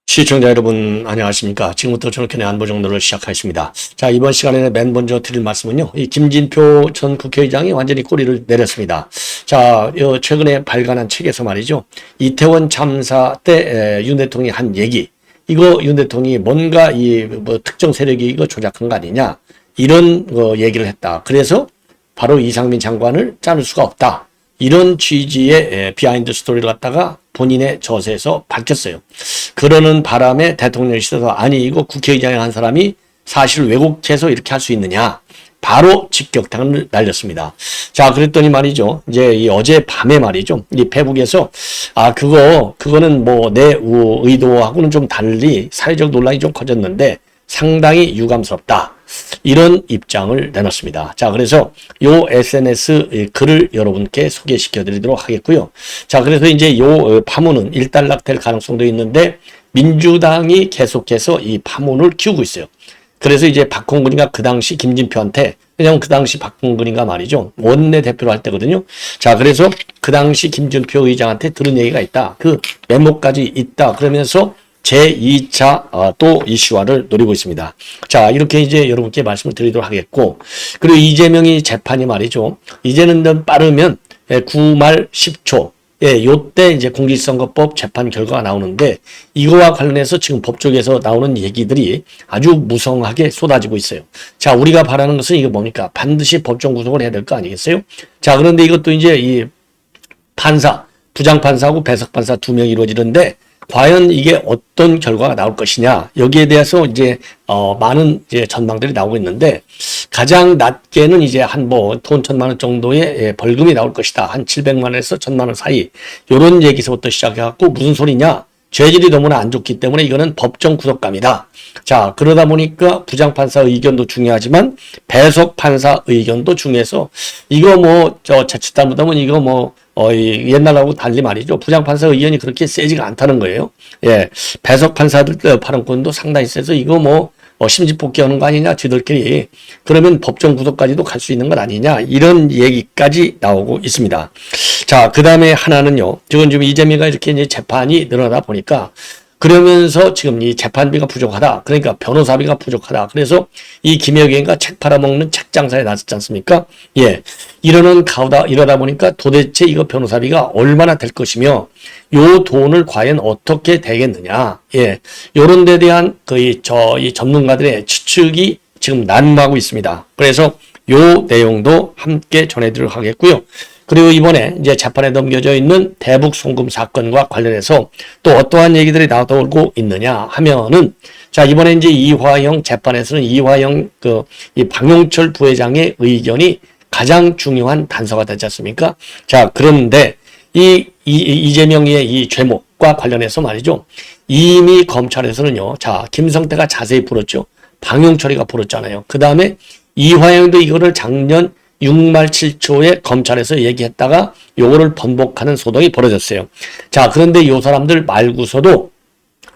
시청자 여러분 안녕하십니까. 지금부터 전국현의 안보정도를 시작하겠습니다. 자, 이번 시간에 맨 먼저 드릴 말씀은요, 이 김진표 전 국회의장이 완전히 꼬리를 내렸습니다. 자, 최근에 발간한 책에서 말이죠, 이태원 참사 때 윤 대통령이 한 얘기, 이거 윤 대통령이 뭔가 특정 세력이 이거 조작한 거 아니냐, 이런 얘기를 했다. 그래서 바로 이상민 장관을 자를 수가 없다, 이런 취지의 비하인드 스토리를 갖다가 본인의 저서에서 밝혔어요. 그러는 바람에 대통령실에서 아니 이거 국회의장이 한 사람이 사실 왜곡해서 이렇게 할 수 있느냐, 바로 직격탄을 날렸습니다. 자, 그랬더니 말이죠, 이제 이 어젯밤에 말이죠, 이 페북에서 그거는 뭐 내 의도하고는 좀 달리 사회적 논란이 좀 커졌는데 상당히 유감스럽다, 이런 입장을 내놨습니다. 자, 그래서 요 SNS 글을 여러분께 소개시켜 드리도록 하겠고요. 자, 그래서 이제 요 파문은 일단락될 가능성도 있는데 민주당이 계속해서 이 파문을 키우고 있어요. 그래서 이제 박홍근이가 그 당시 김진표한테, 왜냐면 그 당시 박홍근이가 말이죠, 원내대표로 할 때거든요. 자, 그래서 그 당시 김진표 의장한테 들은 얘기가 있다, 그 메모까지 있다, 그러면서 제2차 또 이슈화를 노리고 있습니다. 자, 이렇게 이제 여러분께 말씀을 드리도록 하겠고, 그리고 이재명이 재판이 말이죠, 이제는 빠르면 9말 10초, 요때 이제 공직선거법 재판 결과가 나오는데, 이거와 관련해서 지금 법조계에서 나오는 얘기들이 아주 무성하게 쏟아지고 있어요. 자, 우리가 바라는 것은 이게 뭡니까? 반드시 법정 구속을 해야 될 거 아니겠어요? 자, 그런데 이것도 이제 이 판사, 부장판사하고 배석판사 2명이 이루어지는데, 과연 이게 어떤 결과가 나올 것이냐, 여기에 대해서 이제 많은 이제 전망들이 나오고 있는데, 가장 낮게는 이제 한 돈 1,000만 원 정도의 벌금이 나올 것이다, 한 700만 원에서 1,000만 원 사이, 요런 얘기서부터 시작해갖고, 무슨 소리냐, 죄질이 너무나 안 좋기 때문에 이거는 법정 구속감이다. 자, 그러다 보니까 부장판사 의견도 중요하지만 배석판사 의견도 중요해서, 이거 자칫 잘못하면 이거 옛날하고 달리 말이죠, 부장판사 의견이 그렇게 세지가 않다는 거예요. 예, 배석판사들 발언권도 상당히 세서 이거 심지뽑기하는 거 아니냐, 쥐들끼리. 그러면 법정 구속까지도 갈 수 있는 것 아니냐, 이런 얘기까지 나오고 있습니다. 자, 그 다음에 하나는요, 지금 좀 이재명이 이렇게 이제 재판이 늘어나다 보니까, 그러면서 지금 이 재판비가 부족하다, 그러니까 변호사비가 부족하다, 그래서 이 김여경이가 책 팔아먹는 책 장사에 나섰지 않습니까? 예, 이러다 보니까 도대체 이거 변호사비가 얼마나 될 것이며, 요 돈을 과연 어떻게 되겠느냐, 예, 요런 데 대한 이 전문가들의 추측이 지금 난무하고 있습니다. 그래서 요 내용도 함께 전해드리도록 하겠고요. 그리고 이번에 이제 재판에 넘겨져 있는 대북 송금 사건과 관련해서 또 어떠한 얘기들이 나오고 있느냐 하면은, 자, 이번에 이제 이화영 재판에서는 이화영 이 방용철 부회장의 의견이 가장 중요한 단서가 되지 않습니까? 자, 그런데 이재명의 이 죄목과 관련해서 말이죠, 이미 검찰에서는요, 자, 김성태가 자세히 풀었죠. 방용철이가 풀었잖아요. 그 다음에 이화영도 이거를 작년 6말 7초에 검찰에서 얘기했다가 요거를 번복하는 소동이 벌어졌어요. 자, 그런데 요 사람들 말고서도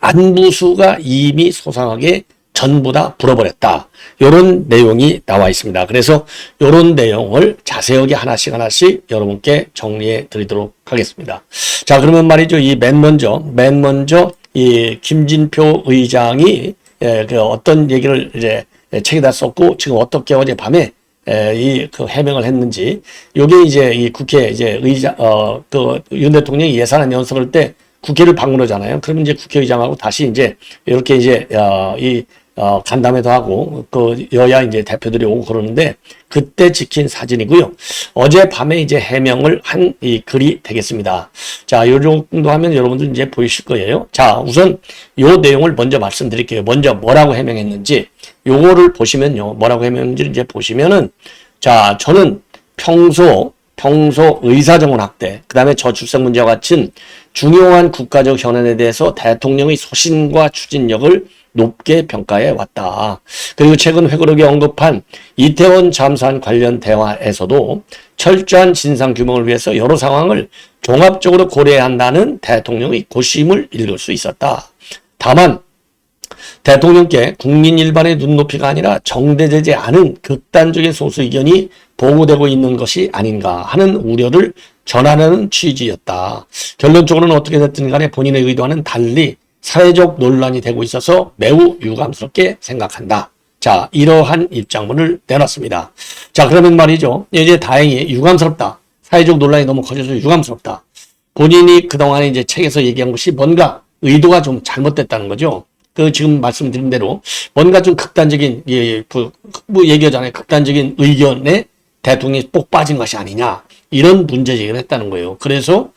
안부수가 이미 소상하게 전부 다 불어버렸다, 요런 내용이 나와 있습니다. 그래서 요런 내용을 자세하게 하나씩 여러분께 정리해 드리도록 하겠습니다. 자, 그러면 말이죠, 이 맨 먼저 이 김진표 의장이 어떤 얘기를 이제 책에다 썼고, 지금 어떻게 어젯밤에 해명을 했는지, 요게 이제 이 국회 이제 윤 대통령이 예산안 연설할 때 국회를 방문하잖아요. 그러면 이제 국회의장하고 다시 이제 이렇게 이제 간담회도 하고 여야 이제 대표들이 오고 그러는데, 그때 찍힌 사진이고요. 어젯밤에 이제 해명을 한 이 글이 되겠습니다. 자, 요 정도 하면 여러분들 이제 보이실 거예요. 자, 우선 요 내용을 먼저 말씀드릴게요. 먼저 뭐라고 해명했는지 요거를 보시면요, 뭐라고 해명했는지 이제 보시면은, 자, 저는 평소 의사정원 확대, 그 다음에 저출생 문제와 같은 중요한 국가적 현안에 대해서 대통령의 소신과 추진력을 높게 평가해 왔다. 그리고 최근 회고록에 언급한 이태원 참사 관련 대화에서도 철저한 진상 규명을 위해서 여러 상황을 종합적으로 고려해야 한다는 대통령의 고심을 읽을 수 있었다. 다만 대통령께 국민 일반의 눈높이가 아니라 정대되지 않은 극단적인 소수 의견이 보고되고 있는 것이 아닌가 하는 우려를 전하는 취지였다. 결론적으로는 어떻게 됐든 간에 본인의 의도와는 달리 사회적 논란이 되고 있어서 매우 유감스럽게 생각한다. 자, 이러한 입장문을 내놨습니다. 자, 그러면 말이죠. 이제 다행히 유감스럽다. 사회적 논란이 너무 커져서 유감스럽다. 본인이 그동안에 이제 책에서 얘기한 것이 뭔가 의도가 좀 잘못됐다는 거죠. 그 지금 말씀드린 대로 뭔가 좀 극단적인, 뭐 얘기하잖아요. 극단적인 의견에 대통령이 꼭 빠진 것이 아니냐. 이런 문제 제기를 했다는 거예요. 그래서,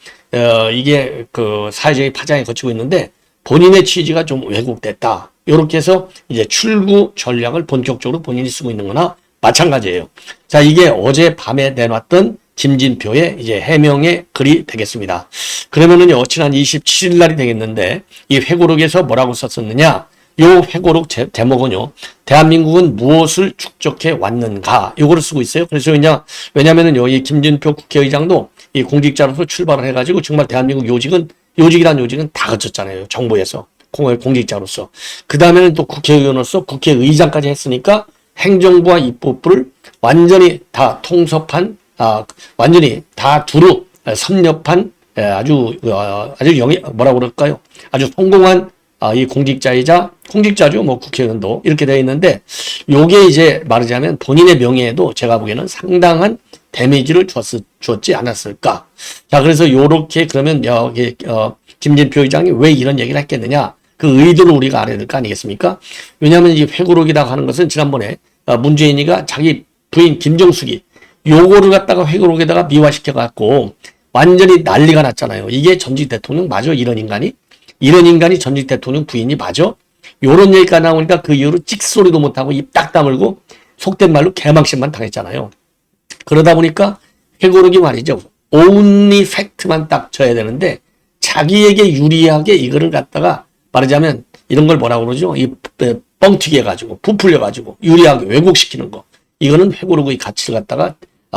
이게 그 사회적인 파장이 거치고 있는데 본인의 취지가 좀 왜곡됐다. 이렇게 해서 이제 출구 전략을 본격적으로 본인이 쓰고 있는 거나 마찬가지예요. 자, 이게 어제 밤에 내놨던 김진표의 이제 해명의 글이 되겠습니다. 그러면은요, 지난 27일 날이 되겠는데, 이 회고록에서 뭐라고 썼었느냐? 요 회고록 제목은요, 대한민국은 무엇을 축적해 왔는가? 요거를 쓰고 있어요. 그래서 왜냐면은요, 이 김진표 국회의장도 이 공직자로서 출발을 해가지고 정말 대한민국 요직이란 요직은 다 거쳤잖아요. 정부에서. 공직자로서. 그 다음에는 또 국회의원으로서 국회의장까지 했으니까 행정부와 입법부를 완전히 다 통섭한, 완전히 다 두루 섭렵한 아주 뭐라고 그럴까요? 아주 성공한 이 공직자죠. 뭐 국회의원도 이렇게 되어 있는데 요게 이제 말하자면 본인의 명예에도 제가 보기에는 상당한 데미지를 주었지 않았을까. 자, 그래서 요렇게 그러면 김진표 의장이 왜 이런 얘기를 했겠느냐. 그 의도를 우리가 알아야 될 거 아니겠습니까? 왜냐하면 이 회고록이라고 하는 것은 지난번에 문재인이가 자기 부인 김정숙이 요거를 갖다가 회고록에다가 미화시켜갖고 완전히 난리가 났잖아요. 이게 전직 대통령 맞아? 이런 인간이 전직 대통령 부인이 맞아? 요런 얘기가 나오니까 그 이후로 찍소리도 못하고 입 딱 다물고 속된 말로 개망신만 당했잖아요. 그러다 보니까 회고록이 말이죠. only 팩트만 딱 져야 되는데 자기에게 유리하게 이거를 갖다가 말하자면 이런 걸 뭐라고 그러죠? 이 뻥튀기 해가지고 부풀려가지고 유리하게 왜곡시키는 거. 이거는 회고록의 가치를 갖다가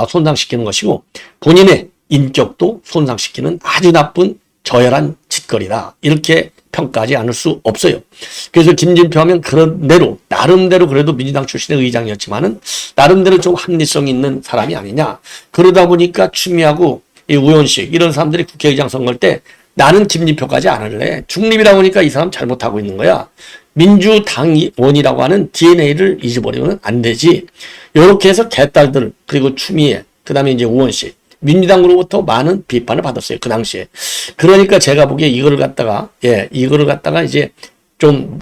손상시키는 것이고 본인의 인격도 손상시키는 아주 나쁜 저열한 짓거리다. 이렇게 평가하지 않을 수 없어요. 그래서 김진표 하면 그런 대로 나름대로 그래도 민주당 출신의 의장이었지만은 나름대로 좀 합리성 있는 사람이 아니냐. 그러다 보니까 추미하고 이 우현식 이런 사람들이 국회의장 선거할 때 나는 김진표까지 안 할래. 중립이라고 하니까 이 사람 잘못하고 있는 거야. 민주당원이라고 하는 DNA를 잊어버리면 안 되지. 이렇게 해서 개딸들 그리고 추미애 그다음에 이제 우원식 민주당으로부터 많은 비판을 받았어요. 그 당시에. 그러니까 제가 보기에 이거를 갖다가 이제 좀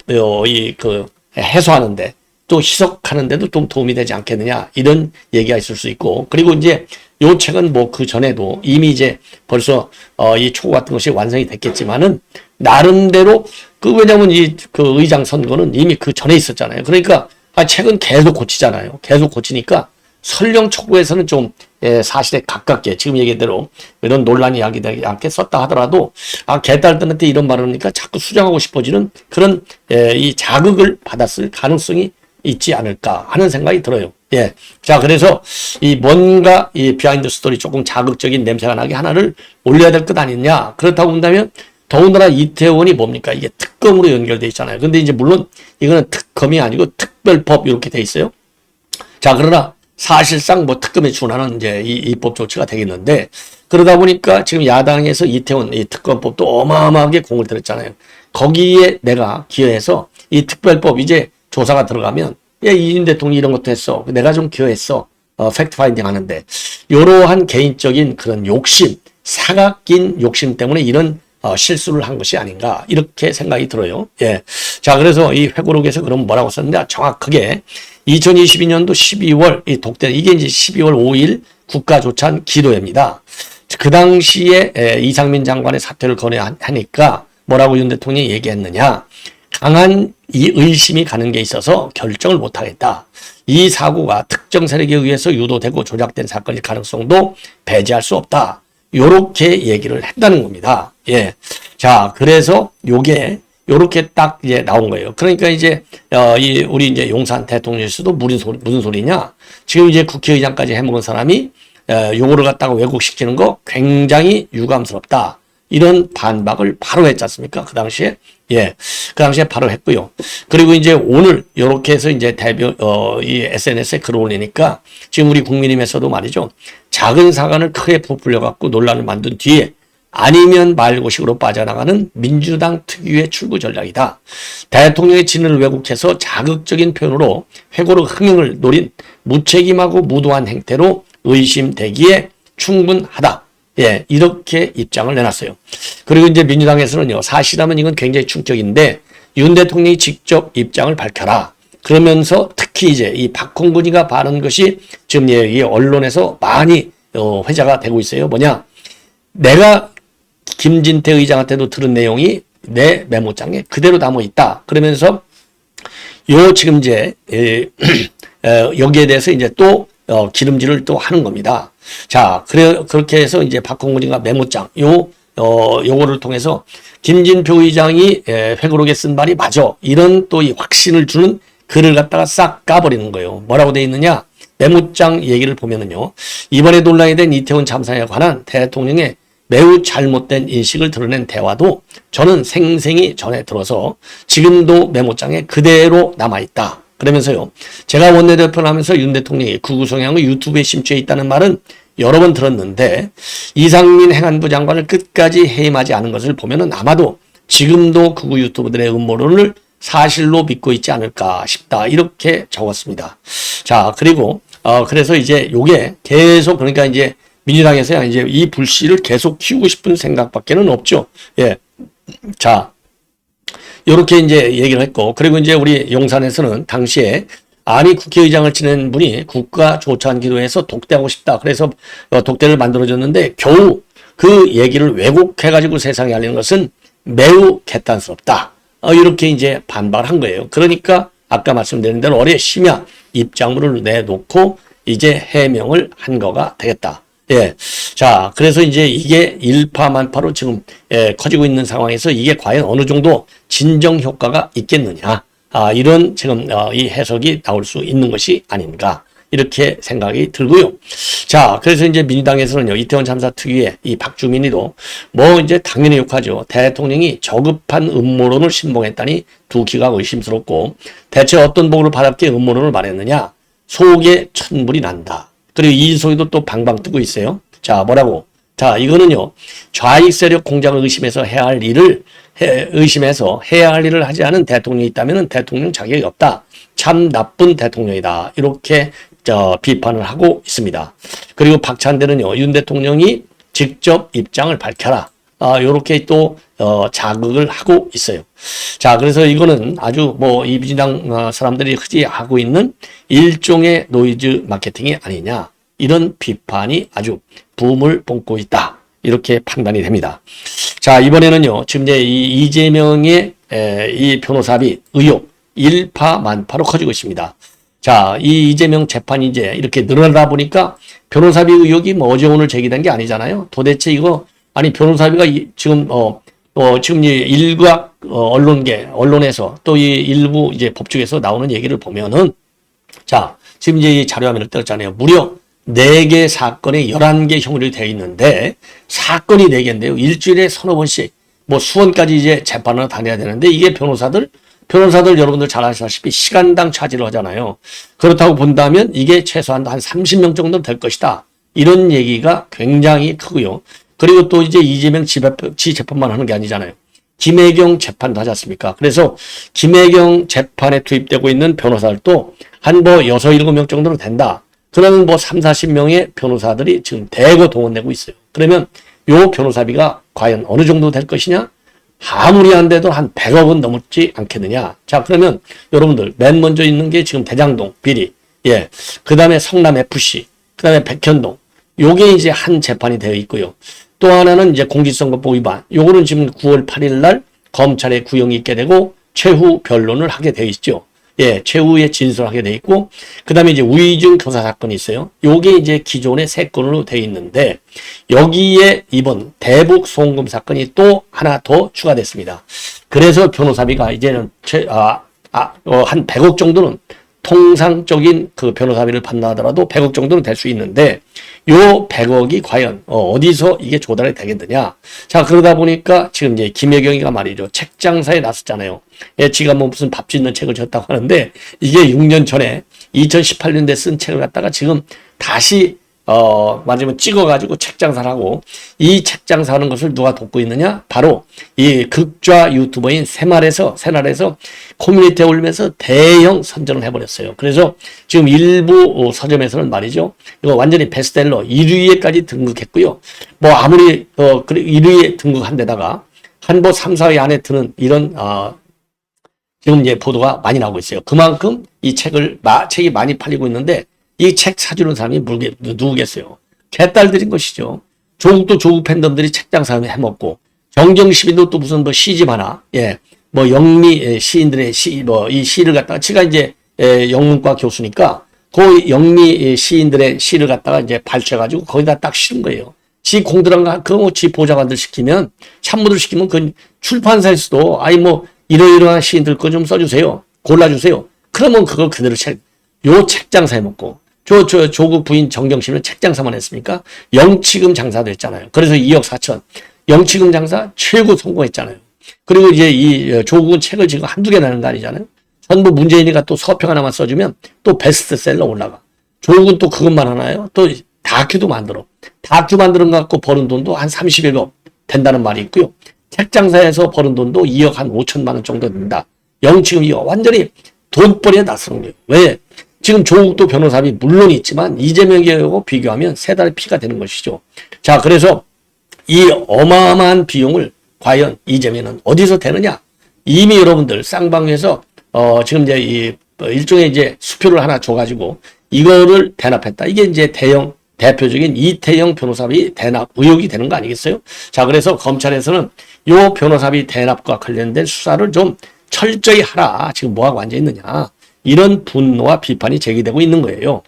해소하는데 또 희석하는데도 좀 도움이 되지 않겠느냐 이런 얘기가 있을 수 있고 그리고 이제 요 책은 뭐 그 전에도 이미 이제 벌써 이 초고 같은 것이 완성이 됐겠지만은 나름대로 왜냐면 그 의장 선거는 이미 그 전에 있었잖아요. 그러니까 책은 계속 고치잖아요. 계속 고치니까 설령 초고에서는 좀 사실에 가깝게 지금 얘기한 대로 이런 논란이 야기되지 않게 썼다 하더라도 개딸들한테 이런 말을 하니까 자꾸 수정하고 싶어지는 그런 이 자극을 받았을 가능성이 있지 않을까 하는 생각이 들어요. 예. 자, 그래서 뭔가 비하인드 스토리 조금 자극적인 냄새가 나게 하나를 올려야 될 것 아니냐. 그렇다고 본다면 더군다나 이태원이 뭡니까? 이게 특검으로 연결돼 있잖아요. 근데 이제 물론 이거는 특검이 아니고 특별법 이렇게 돼 있어요. 자, 그러나 사실상 뭐 특검에 준하는 이제 이 입법 조치가 되겠는데 그러다 보니까 지금 야당에서 이태원 이 특검법도 어마어마하게 공을 들였잖아요. 거기에 내가 기여해서 이 특별법 이제 조사가 들어가면 이준 대통령이 이런 것도 했어. 내가 좀 기여했어. 팩트 파인딩 하는데 이러한 개인적인 그런 욕심, 사각긴 욕심 때문에 이런 실수를 한 것이 아닌가 이렇게 생각이 들어요. 예. 자, 그래서 이 회고록에서 그럼 뭐라고 썼는데 정확하게 2022년도 12월 이게 이제 12월 5일 국가조찬 기도회입니다. 그 당시에 이상민 장관의 사퇴를 건의하니까 뭐라고 윤 대통령이 얘기했느냐. 강한 이 의심이 가는 게 있어서 결정을 못하겠다. 이 사고가 특정 세력에 의해서 유도되고 조작된 사건일 가능성도 배제할 수 없다. 요렇게 얘기를 했다는 겁니다. 예. 자, 그래서 요게 요렇게 딱 이제 나온 거예요. 그러니까 이제 우리 이제 용산 대통령실도 무슨 소리냐? 지금 이제 국회의장까지 해먹은 사람이 요거를 갖다가 왜곡시키는 거 굉장히 유감스럽다. 이런 반박을 바로 했지 않습니까? 그 당시에. 예. 그 당시에 바로 했고요. 그리고 이제 오늘 요렇게 해서 이제 이 SNS에 글을 올리니까 지금 우리 국민의힘에서도 말이죠. 작은 사관을 크게 부풀려 갖고 논란을 만든 뒤에 아니면 말고식으로 빠져나가는 민주당 특유의 출구 전략이다. 대통령의 진을 왜곡해서 자극적인 표현으로 회고록 흥행을 노린 무책임하고 무도한 행태로 의심되기에 충분하다. 예, 이렇게 입장을 내놨어요. 그리고 이제 민주당에서는요, 사실이라면 이건 굉장히 충격인데, 윤 대통령이 직접 입장을 밝혀라. 그러면서 특히 이제 이 박홍근이가 바른 것이 지금 이 언론에서 많이 회자가 되고 있어요. 뭐냐? 내가 김진태 의장한테도 들은 내용이 내 메모장에 그대로 남아 있다. 그러면서 요 지금 이제 여기에 대해서 이제 또 기름질을 또 하는 겁니다. 자, 그렇게 해서 이제 박홍근이가 메모장 요거를 통해서 김진표 의장이 회고록에 쓴 말이 맞아. 이런 또 이 확신을 주는 글을 갖다가 싹 까버리는 거예요. 뭐라고 돼 있느냐? 메모장 얘기를 보면은요. 이번에 논란이 된 이태원 참사에 관한 대통령의 매우 잘못된 인식을 드러낸 대화도 저는 생생히 전해 들어서 지금도 메모장에 그대로 남아있다. 그러면서요. 제가 원내대표를 하면서 윤 대통령이 극우 성향의 유튜브에 심취해 있다는 말은 여러 번 들었는데 이상민 행안부 장관을 끝까지 해임하지 않은 것을 보면은 아마도 지금도 극우 유튜브들의 음모론을 사실로 믿고 있지 않을까 싶다. 이렇게 적었습니다. 자, 그리고 그래서 이제 요게 계속 그러니까 이제 민주당에서야 이제 이 불씨를 계속 키우고 싶은 생각밖에는 없죠. 예. 자, 요렇게 이제 얘기를 했고, 그리고 이제 우리 용산에서는 당시에 아니 국회의장을 지낸 분이 국가조찬 기도에서 독대하고 싶다. 그래서 독대를 만들어줬는데 겨우 그 얘기를 왜곡해가지고 세상에 알리는 것은 매우 개탄스럽다. 이렇게 이제 반발한 거예요. 그러니까 아까 말씀드린 대로 어뢰 심야 입장문을 내놓고 이제 해명을 한 거가 되겠다. 예. 자, 그래서 이제 이게 일파만파로 지금 커지고 있는 상황에서 이게 과연 어느 정도 진정 효과가 있겠느냐. 이런 지금 이 해석이 나올 수 있는 것이 아닌가. 이렇게 생각이 들고요. 자, 그래서 이제 민주당에서는요, 이태원 참사 특유의 이 박주민이도 뭐 이제 당연히 욕하죠. 대통령이 저급한 음모론을 신봉했다니 두 귀가 의심스럽고 대체 어떤 복을 받았기에 음모론을 말했느냐. 속에 천불이 난다. 그리고 이 소리도 또 방방 뜨고 있어요. 자, 뭐라고? 자, 이거는요, 좌익 세력 공작을 의심해서 해야 할 일을 하지 않은 대통령이 있다면 대통령 자격이 없다. 참 나쁜 대통령이다. 이렇게 비판을 하고 있습니다. 그리고 박찬대는요, 윤 대통령이 직접 입장을 밝혀라. 요렇게 또 자극을 하고 있어요. 자, 그래서 이거는 아주 뭐 이 민주당 사람들이 흔히 하고 있는 일종의 노이즈 마케팅이 아니냐. 이런 비판이 아주 붐을 돋고 있다. 이렇게 판단이 됩니다. 자, 이번에는요, 지금 이제 이 이재명의 이 변호사비 의혹 일파만파로 커지고 있습니다. 자, 이 이재명 재판이 이제 이렇게 늘어나다 보니까 변호사비 의혹이 뭐 어제 오늘 제기된 게 아니잖아요. 도대체 이거 아니 변호사비가 지금 지금 이 일각 언론에서 또 이 일부 이제 법조계에서 나오는 얘기를 보면은 자, 지금 이제 이 자료화면을 떴잖아요. 무려 4개 사건에 11개 형량이 되어 있는데 사건이 4개인데요. 일주일에 서너 번씩 뭐 수원까지 이제 재판을 다녀야 되는데 이게 변호사들 여러분들 잘 아시다시피 시간당 차지를 하잖아요. 그렇다고 본다면 이게 최소한 한 30명 정도 될 것이다. 이런 얘기가 굉장히 크고요. 그리고 또 이제 이재명 지 재판만 하는 게 아니잖아요. 김혜경 재판도 하지 않습니까? 그래서 김혜경 재판에 투입되고 있는 변호사들도 한 뭐 6, 7명 정도는 된다. 그러면 뭐 3, 40명의 변호사들이 지금 대거 동원되고 있어요. 그러면 요 변호사비가 과연 어느 정도 될 것이냐? 아무리 안 돼도 한 100억은 넘지 않겠느냐. 자, 그러면 여러분들 맨 먼저 있는 게 지금 대장동 비리, 예, 그 다음에 성남 FC, 그 다음에 백현동, 요게 이제 한 재판이 되어 있고요. 또 하나는 이제 공직선거법 위반, 요거는 지금 9월 8일 날 검찰에 구형이 있게 되고 최후 변론을 하게 되어 있죠. 예, 최후의 진술하게 돼 있고, 그 다음에 이제 우의중 교사 사건이 있어요. 요게 이제 기존의 3건으로 돼 있는데, 여기에 이번 대북 송금 사건이 또 하나 더 추가됐습니다. 그래서 변호사비가 이제는 한 100억 정도는 통상적인 그 변호사비를 판단하더라도 100억 정도는 될 수 있는데 요 100억이 과연 어디서 이게 조달이 되겠느냐. 자, 그러다 보니까 지금 이제 김혜경이가 말이죠. 책 장사에 나섰잖아요. 예, 지가 뭐 무슨 밥 짓는 책을 졌다고 하는데 이게 6년 전에 2018년대 쓴 책을 갖다가 지금 다시 맞으면 찍어가지고 책 장사를 하고, 이 책 장사하는 것을 누가 돕고 있느냐? 바로 이 극좌 유튜버인 새날에서 커뮤니티에 올리면서 대형 선전을 해버렸어요. 그래서 지금 일부 서점에서는 말이죠, 이거 완전히 베스트셀러 1위에까지 등극했고요. 뭐 아무리 1위에 등극한 데다가 한 번 3, 4위 안에 드는 이런 지금 이제 보도가 많이 나오고 있어요. 그만큼 이 책이 많이 팔리고 있는데, 이 책 사주는 사람이 누구겠어요? 개딸들인 것이죠. 조국도 조국 팬덤들이 책 장사 해먹고, 정경시민도 또 무슨 뭐 시집 하나, 예, 뭐 영미 시인들의 이 시를 갖다가, 제가 이제 영문과 교수니까 그 영미 시인들의 시를 갖다가 이제 발췌해가지고 거기다 딱 실은 거예요. 지 공들한 거, 지 보좌관들 시키면, 참모들 시키면 그 출판사에서도 아니 뭐 이러이러한 시인들 거 좀 써주세요. 골라주세요. 그러면 그걸 그대로 요 책 장사 해먹고, 조국 부인 정경심은 책 장사만 했습니까? 영치금 장사도 했잖아요. 그래서 2억 4천. 영치금 장사 최고 성공했잖아요. 그리고 이제 이 조국은 책을 지금 한두 개 나는 거 아니잖아요. 전부 문재인이가 또 서평 하나만 써주면 또 베스트셀러 올라가. 조국은 또 그것만 하나요? 또 다큐도 만들어. 다큐 만드는 거 갖고 버는 돈도 한 30억 된다는 말이 있고요. 책 장사에서 버는 돈도 2억 한 5천만 원 정도 된다. 영치금 2억. 완전히 돈벌이에 나서는 거예요. 왜? 지금 조국도 변호사비 물론 있지만 이재명하고 비교하면 세 달의 피가 되는 것이죠. 자, 그래서 이 어마어마한 비용을 과연 이재명은 어디서 되느냐? 이미 여러분들 쌍방에서 지금 이제 이 일종의 이제 수표를 하나 줘가지고 이거를 대납했다. 이게 이제 대표적인 이태영 변호사비 대납 의혹이 되는 거 아니겠어요? 자, 그래서 검찰에서는 요 변호사비 대납과 관련된 수사를 좀 철저히 하라. 지금 뭐하고 앉아있느냐. 이런 분노와 비판이 제기되고 있는 거예요.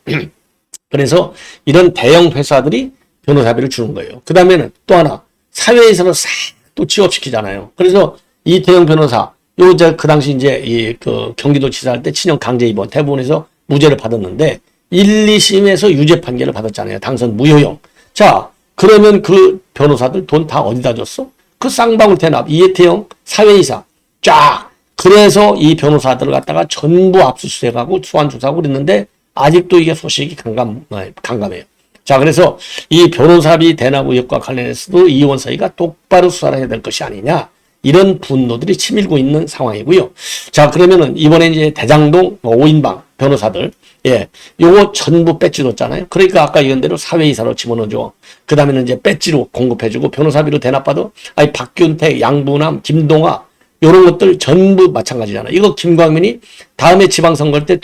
그래서 이런 대형 회사들이 변호사비를 주는 거예요. 그 다음에는 또 하나, 사회에서는 싹 또 취업시키잖아요. 그래서 이태영 변호사, 그 당시 이제 경기도 지사 할 때 친형 강제 입원, 대법원에서 무죄를 받았는데 1, 2심에서 유죄 판결을 받았잖아요. 당선 무효형. 자, 그러면 그 변호사들 돈 다 어디다 줬어? 그 쌍방울 대납, 이태영 사회이사 쫙. 그래서 이 변호사들을 갖다가 전부 압수수색하고 소환 조사하고 그랬는데 아직도 이게 소식이 강감해요. 자, 그래서 이 변호사비 대납 의혹과 관련해서도 이원서희가 똑바로 수사를 해야 될 것이 아니냐. 이런 분노들이 치밀고 있는 상황이고요. 자, 그러면은 이번에 이제 대장동 5인방 변호사들, 예, 요거 전부 배지 줬잖아요. 그러니까 아까 얘기한 대로 사회이사로 집어넣어줘. 그 다음에는 이제 배지로 공급해주고 변호사비로 대납받아. 아니, 박균택, 양부남, 김동아, 요런 것들 전부 마찬가지잖아요. 이거 김광민이 다음에 지방선거 때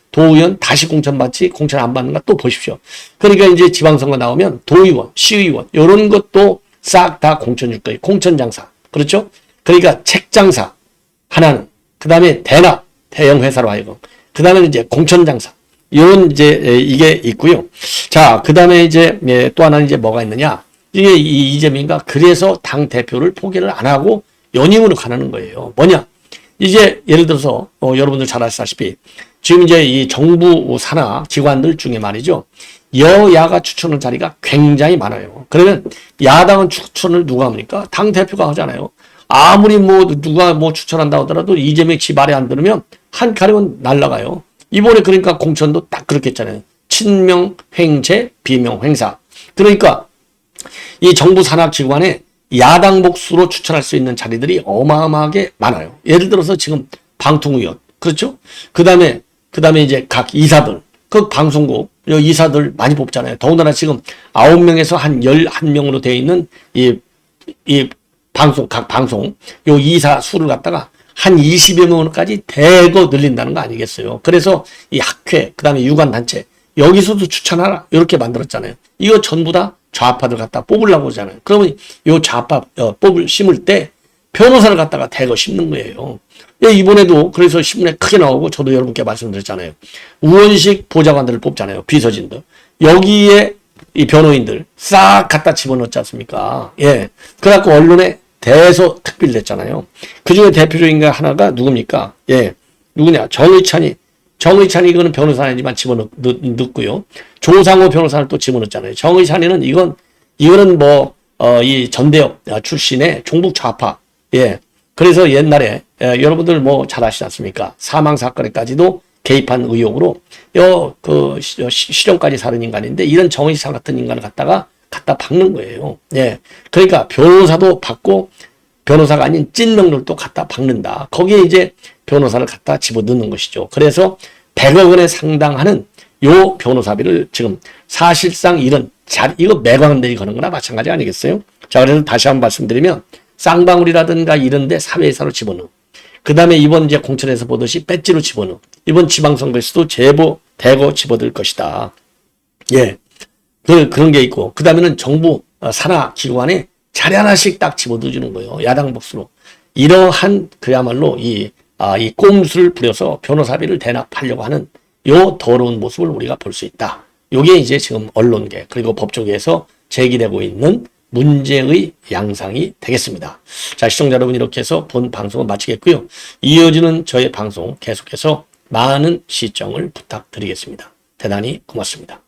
도의원 다시 공천받지, 공천 안 받는가 또 보십시오. 그러니까 이제 지방선거 나오면 도의원, 시의원, 요런 것도 싹 다 공천 줄 거예요. 공천장사. 그렇죠? 그러니까 책장사 하나는, 그 다음에 대납, 대형 회사로 하여금, 그 다음에 이제 공천장사. 요런 이제 이게 있고요. 자, 그 다음에 이제 또 하나는 이제 뭐가 있느냐. 이게 이재명인가 그래서 당 대표를 포기를 안 하고 연임으로 가는 거예요. 뭐냐? 이제 예를 들어서 여러분들 잘 아시다시피 지금 이제 이 정부 산하 기관들 중에 말이죠. 여야가 추천할 자리가 굉장히 많아요. 그러면 야당은 추천을 누가 합니까? 당 대표가 하잖아요. 아무리 뭐 누가 뭐 추천한다 하더라도 이재명 지 말에 안 들으면 한 가리면 날라가요. 이번에 그러니까 공천도 딱 그렇게 했잖아요. 친명 횡재, 비명 횡사. 그러니까 이 정부 산하 기관에 야당 복수로 추천할 수 있는 자리들이 어마어마하게 많아요. 예를 들어서 지금 방통위원, 그렇죠? 그 다음에 이제 각 이사들, 그 방송국 이사들 많이 뽑잖아요. 더군다나 지금 9명에서 한 11명으로 되어 있는 이 각 방송, 요 이사 수를 갖다가 한 20여 명까지 대거 늘린다는 거 아니겠어요? 그래서 이 학회, 그 다음에 유관단체, 여기서도 추천하라. 이렇게 만들었잖아요. 이거 전부 다 좌파들 갖다 뽑으려고 하잖아요. 그러면 요 좌파 심을 때 변호사를 갖다가 대거 심는 거예요. 이번에도 그래서 신문에 크게 나오고 저도 여러분께 말씀드렸잖아요. 우원식 보좌관들을 뽑잖아요. 비서진들. 여기에 이 변호인들 싹 갖다 집어넣지 않습니까? 예. 그래갖고 언론에 대서 특필 냈잖아요. 그 중에 대표적인 거 하나가 누굽니까? 예. 누구냐? 정의찬이 정의찬이 이거는 변호사이지만 집어넣고요. 조상호 변호사를 또 집어넣었잖아요. 정의찬이는 이거는 이 전대협 출신의 종북 좌파. 예. 그래서 옛날에 여러분들 뭐 잘 아시지 않습니까? 사망 사건에까지도 개입한 의혹으로 실형까지 살은 인간인데 이런 정의찬 같은 인간을 갖다 박는 거예요. 예. 그러니까 변호사도 받고 변호사가 아닌 찐명들도 갖다 박는다. 거기에 이제 변호사를 갖다 집어넣는 것이죠. 그래서 100억 원에 상당하는 요 변호사비를 지금 사실상 이거 매광들이 거는 거나 마찬가지 아니겠어요? 자, 그래서 다시 한번 말씀드리면 쌍방울이라든가 이런 데 사회이사로 집어넣어. 그 다음에 이번 이제 공천에서 보듯이 배지로 집어넣어. 이번 지방선거에서도 대거 집어들 것이다. 예. 그런 게 있고. 그 다음에는 정부 산하 기관에 자리 하나씩 딱 집어넣어주는 거예요. 야당 복수로. 이러한 그야말로 이 꼼수를 부려서 변호사비를 대납하려고 하는 요 더러운 모습을 우리가 볼 수 있다. 요게 이제 지금 언론계 그리고 법조계에서 제기되고 있는 문제의 양상이 되겠습니다. 자, 시청자 여러분 이렇게 해서 본 방송을 마치겠고요. 이어지는 저의 방송 계속해서 많은 시청을 부탁드리겠습니다. 대단히 고맙습니다.